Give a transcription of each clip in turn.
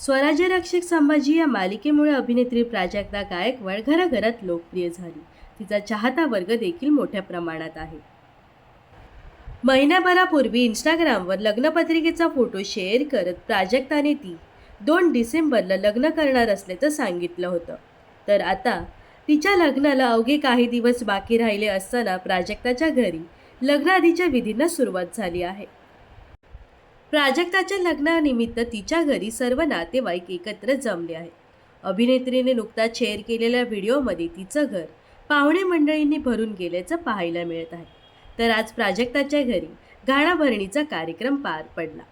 स्वराज्य रक्षक संभाजी या मालिकेमुळे अभिनेत्री प्राजक्ता गायकवाड घराघरात लोकप्रिय झाली. तिचा चाहता वर्ग देखील मोठ्या प्रमाणात आहे. महिन्याभरापूर्वी इंस्टाग्रामवर लग्नपत्रिकेचा फोटो शेअर करत प्राजक्ताने ती 2 डिसेंबरला लग्न करणार असल्याचं सांगितलं होतं. तर आता तिच्या लग्नाला अवघे काही दिवस बाकी राहिले असताना प्राजक्ताच्या घरी लग्नाआधीच्या विधींना सुरुवात झाली आहे. प्राजक्ताच्या लग्नानिमित्त तिच्या घरी सर्व नातेवाईक एकत्र जमले आहेत. अभिनेत्रीने नुकताच शेअर केलेल्या व्हिडिओमध्ये तिचं घर पाहुणे मंडळींनी भरून गेल्याचं पाहायला मिळत आहे. तर आज प्राजक्ताच्या घरी घाणाभरणीचा कार्यक्रम पार पडला.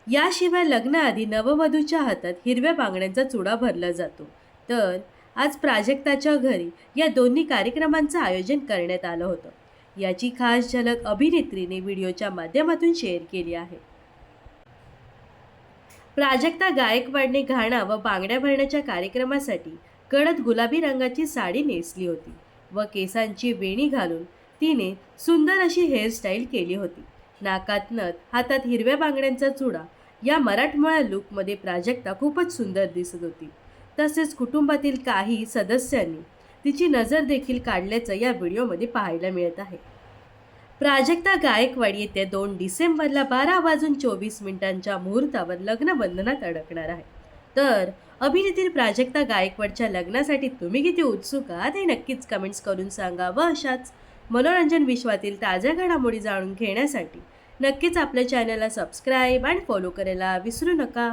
याशिवाय लग्नाआधी नववधूच्या हातात हिरव्या बांगड्यांचा चुडा भरला जातो. तर आज प्राजक्ताच्या घरी या दोन्ही कार्यक्रमांचं आयोजन करण्यात आलं होतं. याची खास झलक अभिनेत्रीने व्हिडिओच्या माध्यमातून शेअर केली आहे. प्राजक्ता गायकवाडने घाणा व बांगड्या भरण्याच्या कार्यक्रमासाठी गडद गुलाबी रंगाची साडी नेसली होती व केसांची वेणी घालून तिने सुंदर अशी हेअरस्टाईल केली होती. नाकात नथ, हातात हिरव्या बांगड्यांचा चुडा या मराठमोळ्या लुकमध्ये प्राजक्ता खूपच सुंदर दिसत होती. तसेच कुटुंबातील काही सदस्यांनी तिची नजर देखील काढल्याचं या व्हिडिओमध्ये पाहायला मिळत आहे. प्राजक्ता गायकवाड येत्या 2 डिसेंबरला 12:24 मुहूर्तावर लग्नबंधनात अडकणार आहे. तर अभिनेत्री प्राजक्ता गायकवाडच्या लग्नासाठी तुम्ही किती उत्सुक आहात हे नक्कीच कमेंट्स करून सांगा व अशाच मनोरंजन विश्वातील ताज्या घडामोडी जाणून घेण्यासाठी नक्कीच आपल्या चॅनलला सबस्क्राईब आणि फॉलो करायला विसरू नका.